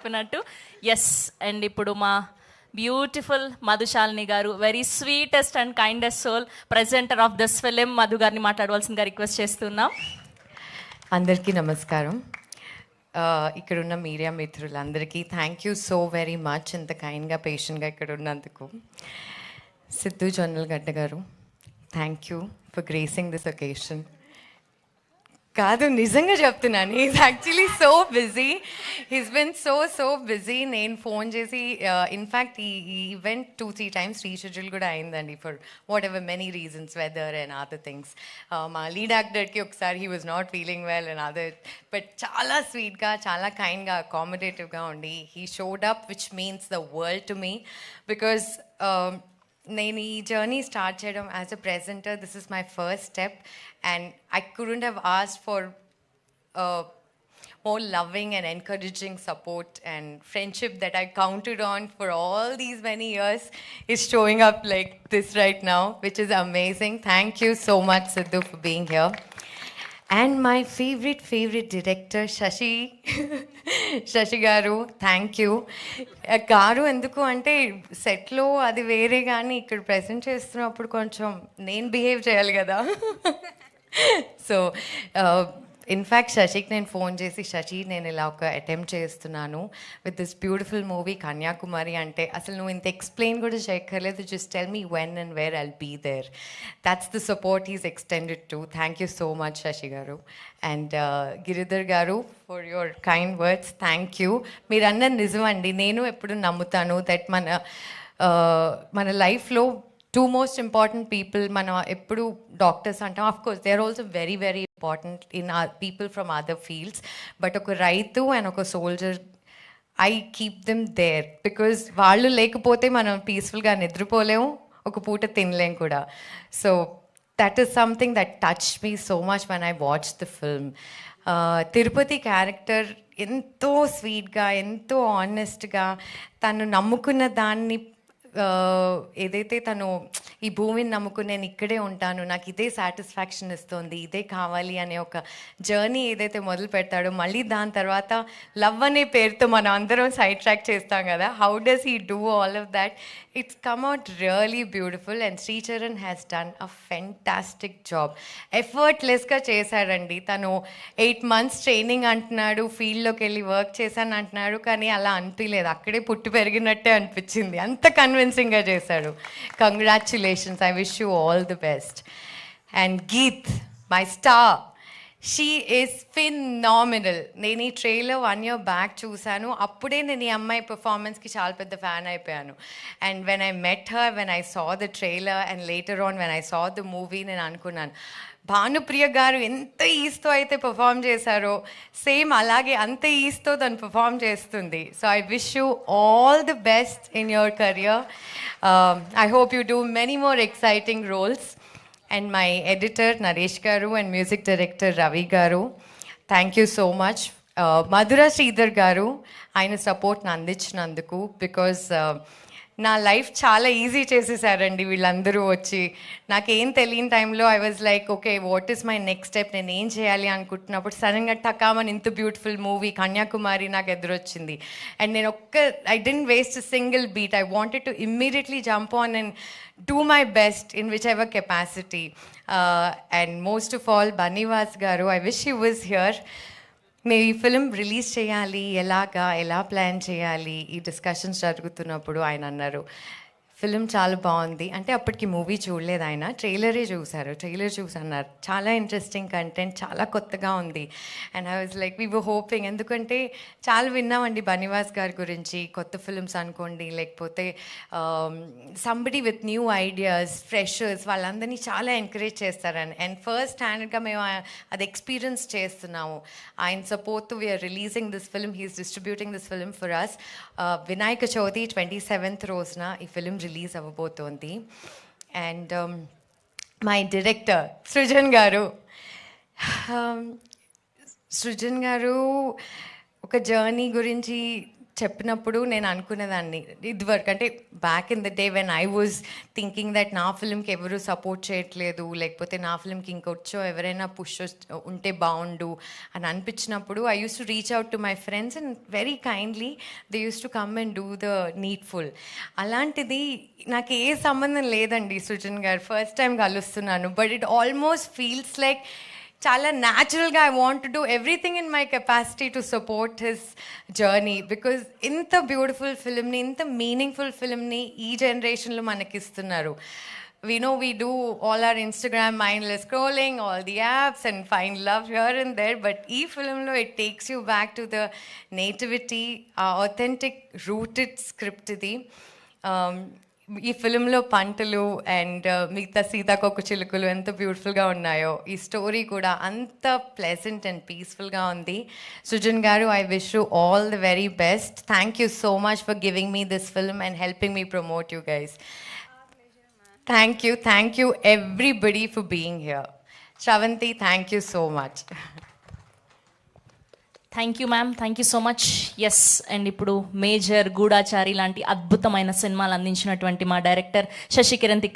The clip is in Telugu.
చెప్పినట్టు ఎస్. అండ్ ఇప్పుడు మా బ్యూటిఫుల్ మధుశాలిని గారు, very sweetest and kindest soul, presenter of this film, Madhu గారిని మాట్లాడవలసిందిగా రిక్వెస్ట్ చేస్తున్నాం. అందరికీ నమస్కారం. ఇక్కడున్న మీడియా మిత్రులందరికీ thank you so very much, ఇంత కైండ్గా పేషెంట్గా ఇక్కడ ఉన్నందుకు. సిద్ధు జొన్నలగడ్డ గారు, thank you for gracing this occasion. కాదు, నిజంగా చెప్తున్నాను, he's actually so busy, he's been so busy. నేను ఫోన్ చేసి ఇన్ఫ్యాక్ట్ ఈ ఈవెంట్ 2-3 టైమ్స్ రీషెడ్యూల్ కూడా అయిందండి, for whatever many reasons, weather and other things. మా లీడ్ యాక్టర్కి ఒకసారి he was not feeling well and other, but చాలా స్వీట్గా, చాలా కైండ్గా, అకామిడేటివ్గా ఉండి he showed up, which means the world to me. Because నేను ఈ జర్నీ స్టార్ట్ చేయడం as a presenter, this is my first step, and I couldn't have asked for more loving and encouraging support and friendship that I counted on for all these many years is showing up like this right now, which is amazing. Thank you so much, Siddhu, for being here. And my favorite director, Sashi గారు, థ్యాంక్ యూ. గారు ఎందుకు అంటే సెట్లో అది వేరే, కానీ ఇక్కడ ప్రజెంట్ చేస్తున్నప్పుడు కొంచెం నేను బిహేవ్ చేయాలి కదా. సో ఇన్ఫ్యాక్ట్ శశికి నేను ఫోన్ చేసి, శశి నేను ఇలా ఒక అటెంప్ట్ చేస్తున్నాను with this beautiful movie Kanyakumari అంటే, అసలు నువ్వు ఇంత ఎక్స్ప్లెయిన్ కూడా చేయక్కర్లేదు, just tell me when and where I'll be there. That's the support is extended to. Thank you so much Sashi గారు. అండ్ గిరిధర్ గారు, for your kind words, thank you. మీరు అన్నది నిజమండి, నేను ఎప్పుడు నమ్ముతాను దట్ మన లైఫ్లో టూ మోస్ట్ ఇంపార్టెంట్ పీపుల్, మనం ఎప్పుడు డాక్టర్స్ అంటాం, of course they are also very important in people from other fields, but ఒక రైతు అండ్ ఒక soldier, I keep them there, because వాళ్ళు లేకపోతే మనం పీస్ఫుల్గా నిద్రపోలేము, ఒక పూట తినలేం కూడా. So that is something that touch me so much when I watch the film. Tirupati character ఎంతో స్వీట్గా, ఎంతో ఆనెస్ట్గా, తను నమ్ముకున్న దాన్ని, ఏదైతే తను ఈ భూమిని నమ్ముకుని నేను ఇక్కడే ఉంటాను, నాకు ఇదే సాటిస్ఫాక్షన్ ఇస్తుంది, ఇదే కావాలి అనే ఒక జర్నీ ఏదైతే మొదలు పెడతాడో, మళ్ళీ దాని తర్వాత లవ్ అనే పేరుతో మనం అందరం సైడ్ ట్రాక్ చేస్తాం కదా, how does he do all of that? It's come out really beautiful. And Sricharan has done a fantastic job. ఎఫర్ట్లెస్గా చేశాడండి. తను 8 months ట్రైనింగ్ అంటున్నాడు, ఫీల్డ్లోకి వెళ్ళి వర్క్ చేశాను అంటున్నాడు, కానీ అలా అనిపించలేదు, అక్కడే పుట్టి పెరిగినట్టే అనిపించింది, అంత కన్విన్సింగ్గా చేశాడు. Congratulations, I wish you all the best. And Geeth, my star, she is phenomenal. నేను ఈ ట్రైలర్ 1 year బ్యాక్ చూశాను, అప్పుడే నేను ఈ అమ్మాయి పర్ఫార్మెన్స్కి చాలా పెద్ద ఫ్యాన్ అయిపోయాను. And when I met her, when I saw the trailer and later on when I saw the movie, నేను అనుకున్నాను, భానుప్రియ గారు ఎంత ఈస్తో అయితే పర్ఫామ్ చేశారో, సేమ్ అలాగే అంత ఈస్తో తను పర్ఫామ్ చేస్తుంది. So I wish you all the best in your career. I hope you do many more exciting roles. And my editor Naresh garu and music director Ravi garu, thank you so much. Madhura Sridhar garu, ఆయన సపోర్ట్ అందించినందుకు, బికాజ్ నా లైఫ్ చాలా ఈజీ చేసేసారండి వీళ్ళందరూ వచ్చి. నాకేం తెలియని టైంలో I was like, okay what is my next step, నేను ఏం చేయాలి అనుకుంటున్నప్పుడు సడన్గా టకామని ఇంత బ్యూటిఫుల్ మూవీ కన్యాకుమారి నాకు ఎదురొచ్చింది. అండ్ నేను I didn't waste a single beat, I wanted to immediately jump on and do my best in whichever capacity. And most of all, Bannivas garu, I wish he was here. మేము ఈ ఫిలిం రిలీజ్ చేయాలి, ఎలా ప్లాన్ చేయాలి, ఈ డిస్కషన్స్ జరుగుతున్నప్పుడు ఆయన అన్నారు, ఫిలిం చాలా బాగుంది అంటే, అప్పటికి మూవీ చూడలేదు ఆయన, ట్రైలరే చూశారు, ట్రైలర్ చూసి అన్నారు చాలా ఇంట్రెస్టింగ్ కంటెంట్, చాలా కొత్తగా ఉంది. And I was like, we were hoping, ఎందుకంటే చాలా విన్నామండి బన్నివాస్ గారి గురించి, కొత్త ఫిలిమ్స్ అనుకోండి, లేకపోతే somebody with new ideas, freshers, వాళ్ళందరినీ చాలా ఎంకరేజ్ చేస్తారని. అండ్ ఫస్ట్ హ్యాండ్గా మేము అది ఎక్స్పీరియన్స్ చేస్తున్నాము. ఆయన support we're releasing this film, he's distributing this film for us. Vinayaka Chavithi 27th రోజున ఈ ఫిలిం రిలీజ్ అవ్వబోతోంది. అండ్ మై డైరెక్టర్ సృజన్ గారు, సృజన్ గారు ఒక జర్నీ గురించి చెప్పినప్పుడు నేను అనుకునేదాన్ని ఇదివరకు అంటే back in the day when I was thinking that నా ఫిల్మ్కి ఎవరు సపోర్ట్ చేయట్లేదు, లేకపోతే నా ఫిల్మ్కి ఇంకొచ్చో ఎవరైనా పుష్ ఉంటే బాగుండు అని అనిపించినప్పుడు I use to reach out to my friends and very kindly they use to come and do the needful. అలాంటిది నాకు ఏ సంబంధం లేదండి సృజన్ గారు, ఫస్ట్ టైం కలుస్తున్నాను, but it almost feels like చాలా న్యాచురల్గా I want to do everything in my capacity to support his journey, because ఇంత బ్యూటిఫుల్ ఫిల్మ్ని, ఇంత మీనింగ్ఫుల్ ఫిల్మ్ని ఈ జనరేషన్లో మనకి ఇస్తున్నారు. We know we do all our Instagram mindless scrolling, all the apps and find love here and there, but ee film lo it takes you back to the nativity, authentic rooted script idi. ఈ ఫిలింలో పంటలు అండ్ మిగతా సీతాకోక చిలుకలు ఎంత బ్యూటిఫుల్గా ఉన్నాయో, ఈ స్టోరీ కూడా అంత ప్లెజెంట్ అండ్ పీస్ఫుల్గా ఉంది. సృజన్ గారు, I wish you all the very best. Thank you so much for giving me this film and helping me promote you guys. Thank you everybody for being here. Shravanti, thank you so much. Thank you ma'am, thank you so much. Yes, and ఇప్పుడు మేజర్, గూఢాచారి లాంటి అద్భుతమైన సినిమాలు అందించినటువంటి మా డైరెక్టర్ శశికిరణ్ తిక్క